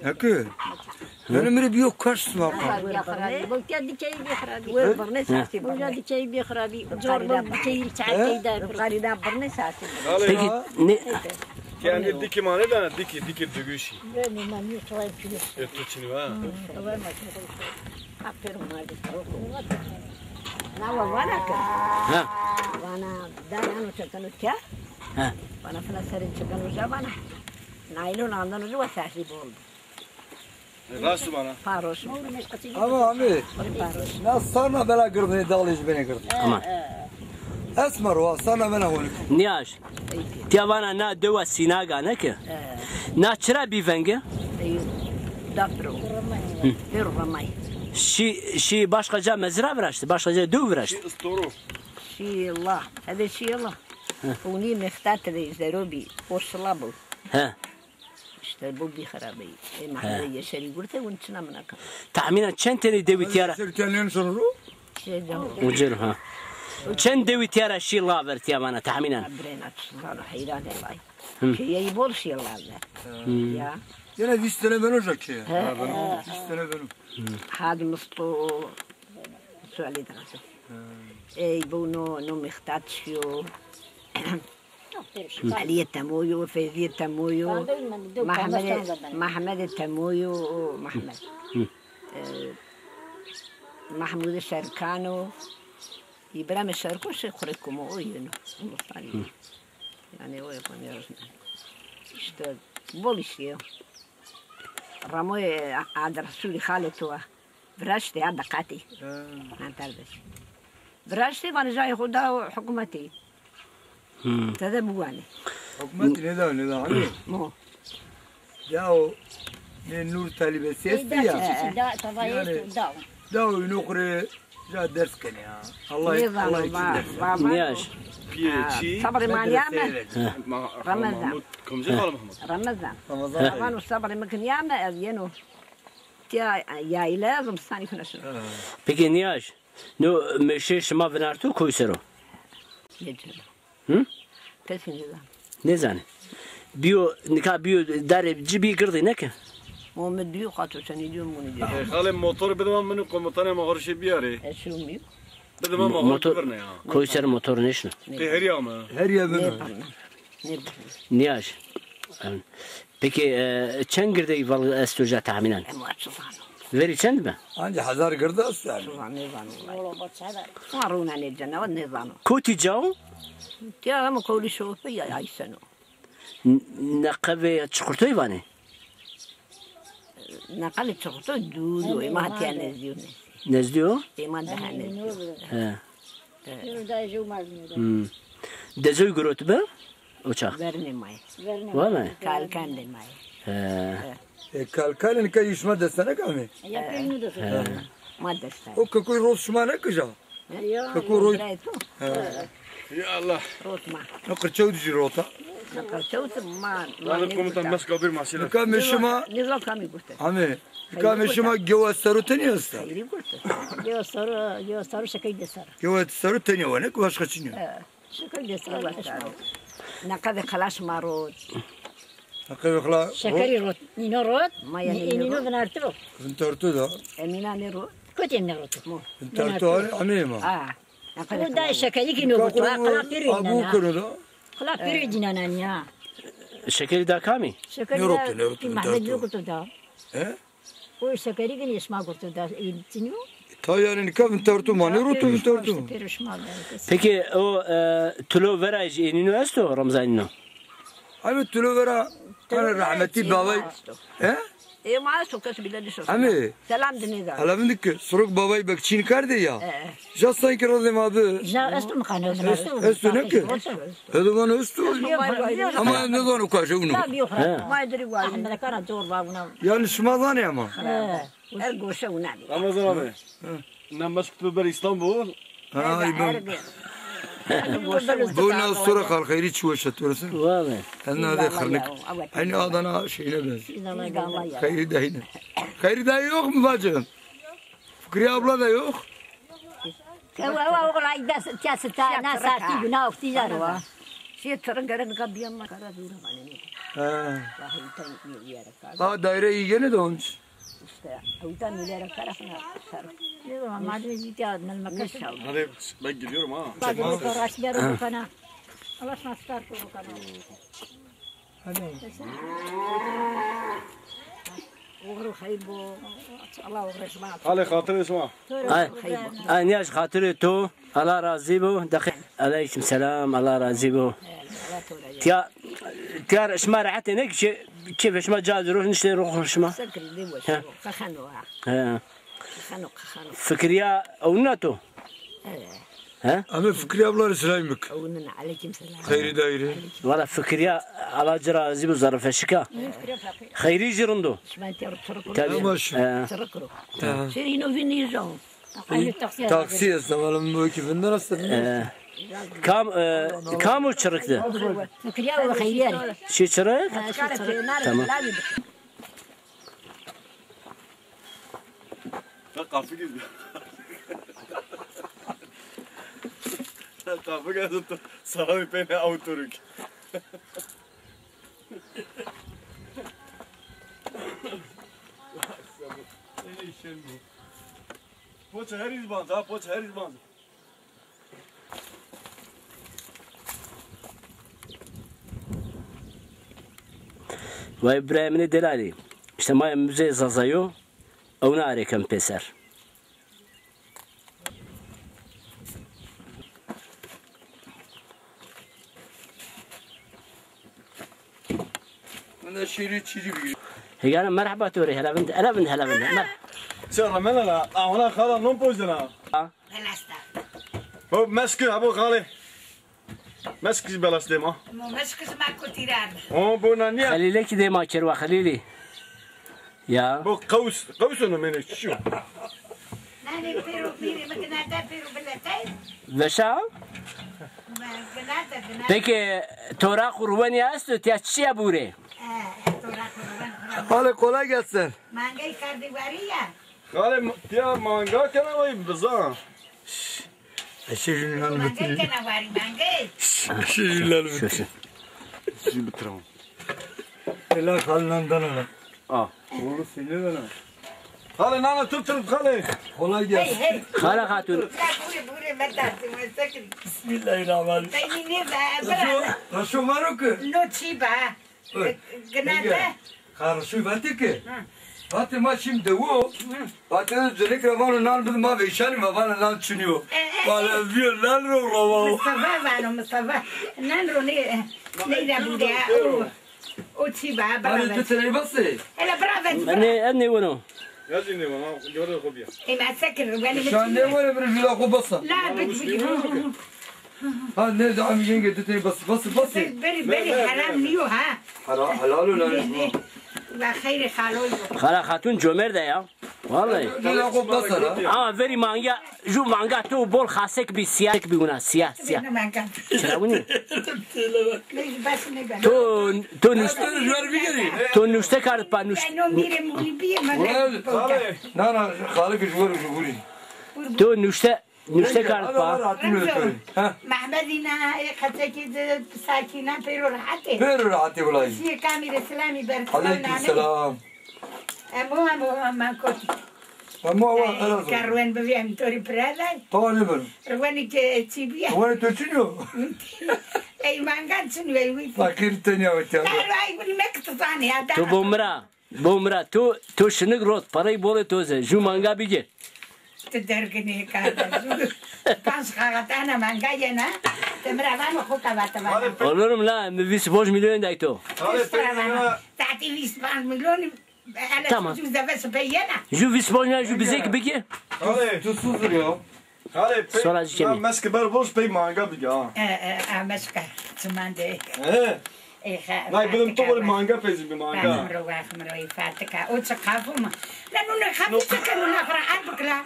هكذا أنا مري بيو كاش سماق بقولت ديكي بيخرابي برنس عسي بقولت ديكي بيخرابي جور ديكي تعالي دار قاريدا برنس عسي يعني ديكي ما ندا ديكي دغوشي يعني ما نيطلع فيه يتوچني وا طبعا ما أفكر ما دي وانا كده وانا دانا نشتغل كده وانا فلسطين شغال جابانا نايلون عندنا جوا ساعتي بول راسو معنا فاروش أما عمي ناس صارنا بلا قرضني داليش بيني قرض أمان أسمر وصارنا بلا هونك نياش تيابانا نا دوا سيناغا نك نا چرا بيفنگه دابرو بيرو بماي شي başka ca mezra verişti başka ca döv verişti استورو شي الله هذا شي الله وني مختات اللي زروبي وصلابو ها اشتربوا بي خرابي ما حدا يشري قلت وانتنا منك tahminen çen tane devi tiyara سرتين سنرو شي جو وجر ها çen devi tiyara şi laver tiyabana tahminen برينات صار حيران الله شي يبول شي الله يا Yine 100 sene ben olacak ki. 100 sene benim. هذا مستو سؤالي دراسة اي بونو نو مختات شيو علي التمويو فيزي التمويو محمد التمويو محمود الشركانو إبراهيم الشركو شيخوركم وينو يعني ويكون يرزنا اشتغل بوليسيو راموي عند رسولي خالته براشتي عند قاتي عند تلبس براشتي وانا جاي خدا حكومتي تذبواني حكومتي ندا عمي مو جاو من نور طالب سياسية داو ينقري جا درس كنيا الله يكرمك نياش صبري مع اليامة رمضان كم زي قال محمد رمضان والصبري ممكن يامة ينو يا لازم ثاني كنا شنو peki Niyaj no meşe şema venartu koysero يجري hı تسمع ne zane biyo nika biyo dar cibi girdi ne ki مو مديو قاتو سنيديو مونيديو خالي موتور بدم منو قمطانه ما غرش بياري شو ميو بدم ما غرش برنا يا koysero motor neşne هريا ما Her yer benim. Niyaj peki çen girdi val estoja tahminen veri çend mi Anca hazar girdi aslan. مارونا للجنة والنظام koti cao يا ما كل شو في أي سنة naqave çukurto ivani نقل تشوفتو دودو ما تيانا زيوني nezdiyo ما دهنا he dezoy grotu be uçak برني ماي var mı كان كان دي ماي Kalkalın ki işma desene kami. ما دستا O kakoy roz şuma ne kıca? كوكو يا الله روت ما نقر çağı düşür rota. نقل شوت ما هذا قمطان مسك bir masile Kami şuma نزل كامي قلت Ami. Kami şuma geva sarı teni asta. خيري قلت جو صاروا شكل دسر Geva sarı teni var ne başka çiniyor. شكل دسر نقل خلاص ما روت Akı khla. شكري روت نينو روت ما يعني نينو بنارتو Entartu da. أمينا نروت كنت نغرتو Entartu ami ma. نقل ودا شكلي كينو بتوا خلا Abu بيرينا kuru da. خلا بيرينا نانيا şekeri da kami شكري نروت محمد جو قلت دا He? وشكري كني اسمع قلت دا تنيو Ta yani kav entartu ma ne rotu entartu. بيرشمال peki o tulo veraj enino esto ramzanino Ami tulu vera. Kana rahmeti babay. He? إيه ما سوكس بلادي شو Ami. سلام دنيا Alavindik soruk babay bakçini kardı ya. Jastan ki rozem abi. جا استو مخانو Estu ne ki? Edogan estu. Ama ne zaman ukaşı bunu? لا بيخرج ما يدري وايد احنا كان دور بابنا Yani şmadan ya ama. أرجو شو نادي Ramazan abi. Namaz kılıyor İstanbul. Ha ibn. Bu ne sonra kal hayri çuvaşat orası. vallahi Anna da kırlık. Aynı adana şeyine benziyor. اذا ما قال Hayri da yine. Hayri da yok mu bacım? Fikri abla da yok. هو والله جالس ناس ساعتي بناو في جاروا شيء ترى قرن قبيا ما كرا دورة Vahiyta milyara kar. Ha daire iyi gene de olmuş. İşte vahiyta milyara tarafına sarı. Ne zaman madem gitti adının makas çaldı. Hadi ben gidiyorum ha. Hadi bu karşıları bu kana. Allah şanslar bu kana. Hadi. Uğru hayır bu. Allah uğraşma. Hadi hatır isma. Ay niye hatırı tu Allah razı bu dakik aleyküm selam Allah razı bu تيار اشما رعت هناك كيف اشما جاز روح نشتري روح اشما سكر دي وش خخنوا خخنوا فكريا او ناتو ها Ama Fikri abla İslamik. ونن عليكم سلام Hayri daire. ولا فكريا على جرا زيبو ظرف الشكا خيري جرندو شمان تركرو Ama şu. تركرو Tamam. سيرينو في نيزون Taksi esnafalım bu ekibinden aslında. كامو çırıktı فكريا وخيريان شي çırık تمام Kapı gidiyor. Kapı geldi. Sana bir beni avutturuk. Poça her izban, daha poça her izban. و ابراهيم دلالي اجتماع مزي زازايو او ناري كم بيسر Ben de şiiri çiğci bir. هي انا مرحبا توري هلا بنت هلا بنت مرحبا Sen ramela la, ahuna khala non pozna. Hop meski abo khale. Meski belasdema. مسكس ما كنت يراد O bu naniye? خليلك دي ما كروا خليلي يا Bu kavus onu mene şu. ناني بيرو بيري ما كنا بيرو بلاتين وشا ما كنا peki tora kurbanı astı tiyaççıya bure Hadi kolay gelsin. مانجاي كاردي واريا Khale ya manga kana vay biza. Şiirler مانجاي bitir. كنا واري مانجاي Şiirler bitir. Şimdi bitirelim. Helal halından ana. Ah. Onu söyle bana. Khale nana tut khale. Kolay gelsin. هي خاله خاتون لا بوري بوري ما تعرفي ما سكري Bismillahirrahmanirrahim. تايني نيفا Raşo var o ki. نو تشيبا جناتا Karşı vati ki. Vati ma şimdi o. Vati zelik ravanı nan bir ma veşani ma bana nan çınıyor. Bana bir nan rova. مصطفى بانو مصطفى نانرو ني نيدا بودي او تشيبا Bana برافا götürey bası. هلا برافا اني ونو Ya şimdi bana göre kopya. اي ما سكر وانا Şu an ne var bir vila kubasa. لا بك Ha nerede am yenge götürey bası bası. بري بري حرام نيو ها Helal ulan. وخير خالوي خاله خاتون جومر ده يا والله Vila kubasa la. اه فيري مانجا جو مانجا تو بول خاصك بسياك بيونا سيا انا ما كان شراوني ليش بس نقول تو نشت Ver bir geri. تو نشته كارت با نشت انه ميري مولي ما Khale. Nana خالق جوار جوري. تو نشته كارت با محمدنا خطك ساكنه بيرو راحتي Ver rahatı ulan. سي كاميرا سلامي Aleyküm selam. مو ما كنت Ama o kadar. كاروان ببيع متوري برادا Tamam ben. رواني تشيبيا Onu töçünüyor. اي ما قالتش وي Fakir tanıyor ya. لا اي بقول لك تطاني هذا تو بومرا تو شنق روت parayı bol توزه جو مانجا بيجي تدركني كذا كان شغلت انا ما جاينا تمرا ما خوكا باتبا olurum la vis boş milyon da to تعطي لي 7 مليون انا تمام. شو بس بينا جو vis boş ne جو bize bigi Khale. Tuzsuzdur ya. Khale. Sonra cemi. Meski ber boş pey manga bir ya. مسكه تماندي He. اي خا Nay benim topal manga pezi bir manga. مروح مروي فاتك او تقافهم لانه نخاف كانوا نقرا عبك لا